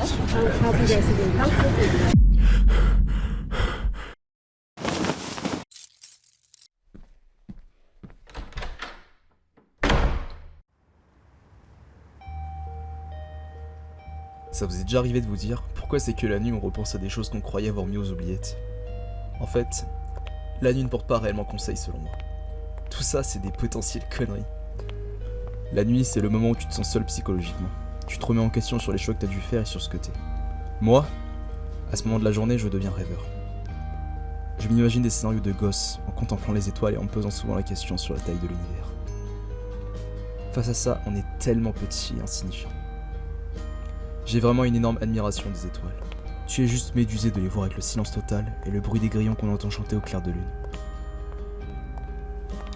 Ça vous est déjà arrivé de vous dire pourquoi c'est que la nuit on repense à des choses qu'on croyait avoir mis aux oubliettes? En fait, la nuit ne porte pas réellement conseil selon moi. Tout ça c'est des potentielles conneries. La nuit c'est le moment où tu te sens seul psychologiquement. Tu te remets en question sur les choix que t'as dû faire et sur ce que t'es. Moi, à ce moment de la journée, je deviens rêveur. Je m'imagine des scénarios de gosse en contemplant les étoiles et en me posant souvent la question sur la taille de l'univers. Face à ça, on est tellement petit et insignifiant. J'ai vraiment une énorme admiration des étoiles. Tu es juste médusé de les voir avec le silence total et le bruit des grillons qu'on entend chanter au clair de lune.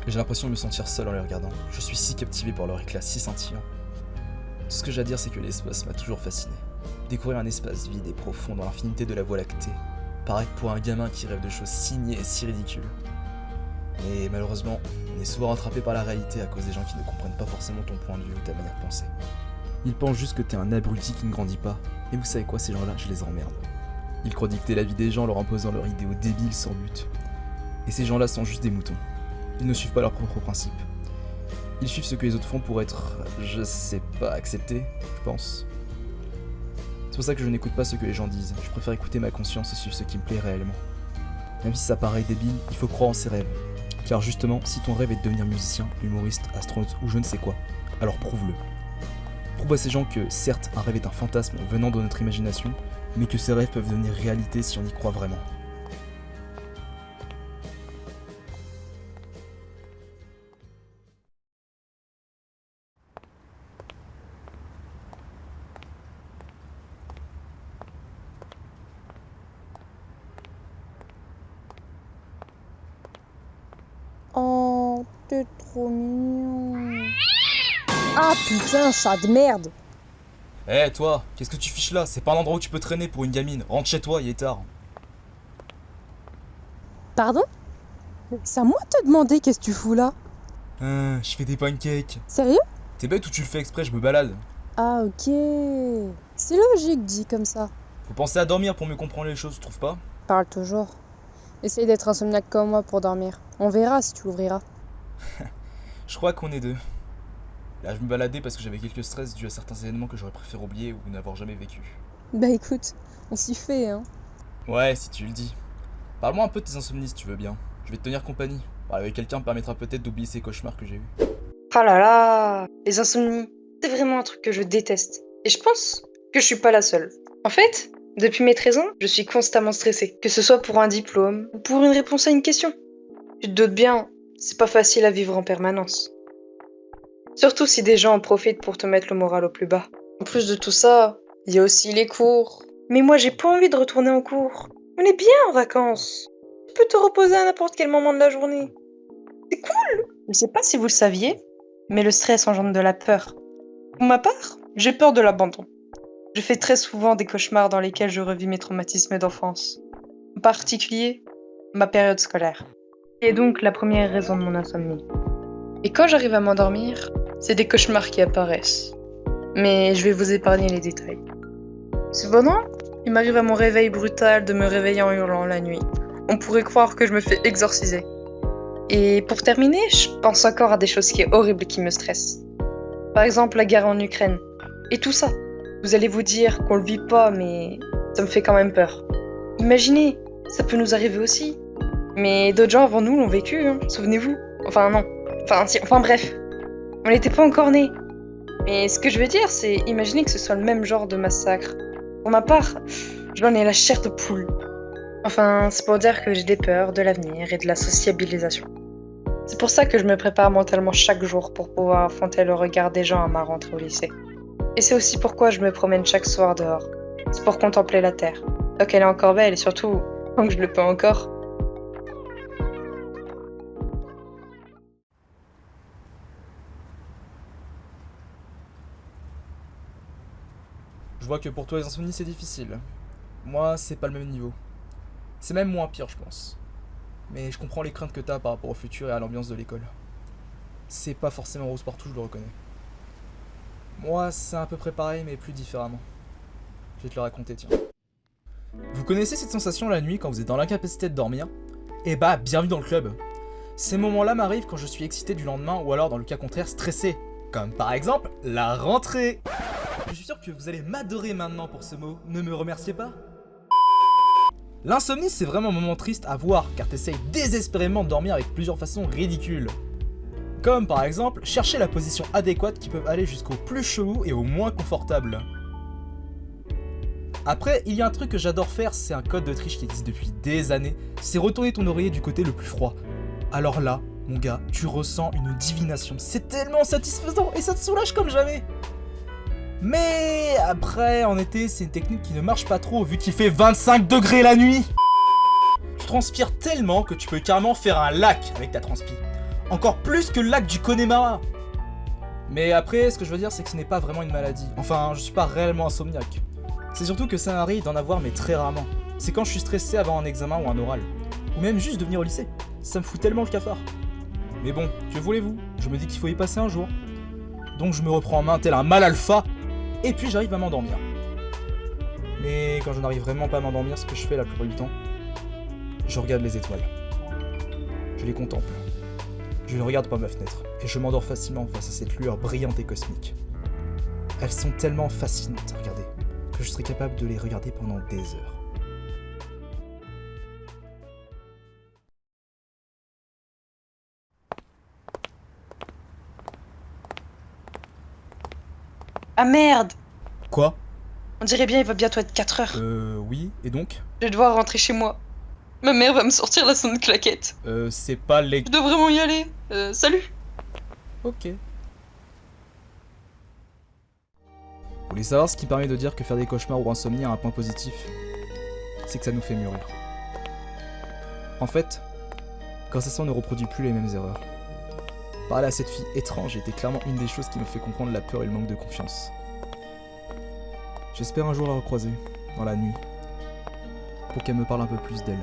J'ai l'impression de me sentir seul en les regardant. Je suis si captivé par leur éclat si scintillant. Tout ce que j'ai à dire, c'est que l'espace m'a toujours fasciné. Découvrir un espace vide et profond dans l'infinité de la Voie lactée paraît pour un gamin qui rêve de choses si niais et si ridicules. Mais malheureusement, on est souvent rattrapé par la réalité à cause des gens qui ne comprennent pas forcément ton point de vue ou ta manière de penser. Ils pensent juste que t'es un abruti qui ne grandit pas, et vous savez quoi, ces gens-là, je les emmerde. Ils croient dicter la vie des gens en leur imposant leurs idéaux débiles sans but. Et ces gens-là sont juste des moutons. Ils ne suivent pas leurs propres principes. Ils suivent ce que les autres font pour être, je sais pas, acceptés, je pense. C'est pour ça que je n'écoute pas ce que les gens disent, je préfère écouter ma conscience et suivre ce qui me plaît réellement. Même si ça paraît débile, il faut croire en ses rêves. Car justement, si ton rêve est de devenir musicien, humoriste, astronaute ou je ne sais quoi, alors prouve-le. Prouve à ces gens que, certes, un rêve est un fantasme venant de notre imagination, mais que ces rêves peuvent devenir réalité si on y croit vraiment. Oh, t'es trop mignon. Ah putain, chat de merde. Eh toi, qu'est-ce que tu fiches là? C'est pas un endroit où tu peux traîner pour une gamine. Rentre chez toi, il est tard. Pardon? C'est à moi de te demander qu'est-ce que tu fous là? Je fais des pancakes. Sérieux? T'es bête ou tu le fais exprès, je me balade. Ah ok. C'est logique dit comme ça. Faut penser à dormir pour mieux comprendre les choses, tu trouves pas? Parle toujours. Essaye d'être insomniaque comme moi pour dormir. On verra si tu l'ouvriras. Je crois qu'on est deux. Là, je me baladais parce que j'avais quelques stress dus à certains événements que j'aurais préféré oublier ou n'avoir jamais vécu. Bah écoute, on s'y fait hein. Ouais, si tu le dis. Parle-moi un peu de tes insomnies si tu veux bien. Je vais te tenir compagnie. Parler avec quelqu'un me permettra peut-être d'oublier ces cauchemars que j'ai eus. Oh là là, les insomnies, c'est vraiment un truc que je déteste. Et je pense que je suis pas la seule. En fait, depuis mes 13 ans, je suis constamment stressée. Que ce soit pour un diplôme ou pour une réponse à une question. Tu te doutes bien, c'est pas facile à vivre en permanence. Surtout si des gens en profitent pour te mettre le moral au plus bas. En plus de tout ça, il y a aussi les cours. Mais moi, j'ai pas envie de retourner en cours. On est bien en vacances. Tu peux te reposer à n'importe quel moment de la journée. C'est cool. Je sais pas si vous le saviez, mais le stress engendre de la peur. Pour ma part, j'ai peur de l'abandon. Je fais très souvent des cauchemars dans lesquels je revis mes traumatismes d'enfance. En particulier, ma période scolaire. Et donc la première raison de mon insomnie. Et quand j'arrive à m'endormir, c'est des cauchemars qui apparaissent. Mais je vais vous épargner les détails. Cependant, il m'arrive à mon réveil brutal de me réveiller en hurlant la nuit. On pourrait croire que je me fais exorciser. Et pour terminer, je pense encore à des choses qui sont horribles qui me stressent. Par exemple, la guerre en Ukraine. Et tout ça. Vous allez vous dire qu'on le vit pas, mais ça me fait quand même peur. Imaginez, ça peut nous arriver aussi. Mais d'autres gens avant nous l'ont vécu, hein, souvenez-vous. Enfin non. Enfin si, enfin bref. On n'était pas encore nés. Mais ce que je veux dire, c'est imaginez que ce soit le même genre de massacre. Pour ma part, j'en ai la chair de poule. Enfin, c'est pour dire que j'ai des peurs de l'avenir et de la sociabilisation. C'est pour ça que je me prépare mentalement chaque jour pour pouvoir affronter le regard des gens à ma rentrée au lycée. Et c'est aussi pourquoi je me promène chaque soir dehors. C'est pour contempler la terre. Tant qu'elle est encore belle et surtout, tant que je le peux encore. Je vois que pour toi les insomnies c'est difficile. Moi c'est pas le même niveau. C'est même moins pire je pense. Mais je comprends les craintes que t'as par rapport au futur et à l'ambiance de l'école. C'est pas forcément rose partout, je le reconnais. Moi c'est à peu près pareil mais plus différemment. Je vais te le raconter, tiens. Vous connaissez cette sensation la nuit quand vous êtes dans l'incapacité de dormir? Eh bah, bienvenue dans le club. Ces moments-là m'arrivent quand je suis excité du lendemain ou alors dans le cas contraire stressé. Comme par exemple, la rentrée. Je suis sûr que vous allez m'adorer maintenant pour ce mot, ne me remerciez pas. L'insomnie c'est vraiment un moment triste à voir car t'essayes désespérément de dormir avec plusieurs façons ridicules. Comme par exemple, chercher la position adéquate qui peut aller jusqu'au plus chelou et au moins confortable. Après, il y a un truc que j'adore faire, c'est un code de triche qui existe depuis des années, c'est retourner ton oreiller du côté le plus froid. Alors là, mon gars, tu ressens une divination, c'est tellement satisfaisant et ça te soulage comme jamais. Mais après, en été, c'est une technique qui ne marche pas trop vu qu'il fait 25 degrés la nuit. Tu transpires tellement que tu peux carrément faire un lac avec ta transpi. Encore plus que le lac du Connemara. Mais après, ce que je veux dire, c'est que ce n'est pas vraiment une maladie. Enfin, je suis pas réellement insomniaque. C'est surtout que ça m'arrive d'en avoir, mais très rarement. C'est quand je suis stressé avant un examen ou un oral. Ou même juste de venir au lycée. Ça me fout tellement le cafard. Mais bon, que voulez-vous? Je me dis qu'il faut y passer un jour. Donc je me reprends en main tel un mal alpha. Et puis j'arrive à m'endormir. Mais quand je n'arrive vraiment pas à m'endormir, ce que je fais la plupart du temps, je regarde les étoiles. Je les contemple. Je les regarde par ma fenêtre. Et je m'endors facilement face à cette lueur brillante et cosmique. Elles sont tellement fascinantes à regarder que je serais capable de les regarder pendant des heures. Ah merde! Quoi? On dirait bien il va bientôt être 4 heures. Oui, et donc? Je vais devoir rentrer chez moi. Ma mère va me sortir la sonde claquette. C'est pas les... Je dois vraiment y aller. Salut! Ok. Vous voulez savoir ce qui permet de dire que faire des cauchemars ou insomnie a un point positif? C'est que ça nous fait mûrir. En fait, grâce à ça on ne reproduit plus les mêmes erreurs. Parler à cette fille étrange était clairement une des choses qui me fait comprendre la peur et le manque de confiance. J'espère un jour la recroiser, dans la nuit, pour qu'elle me parle un peu plus d'elle.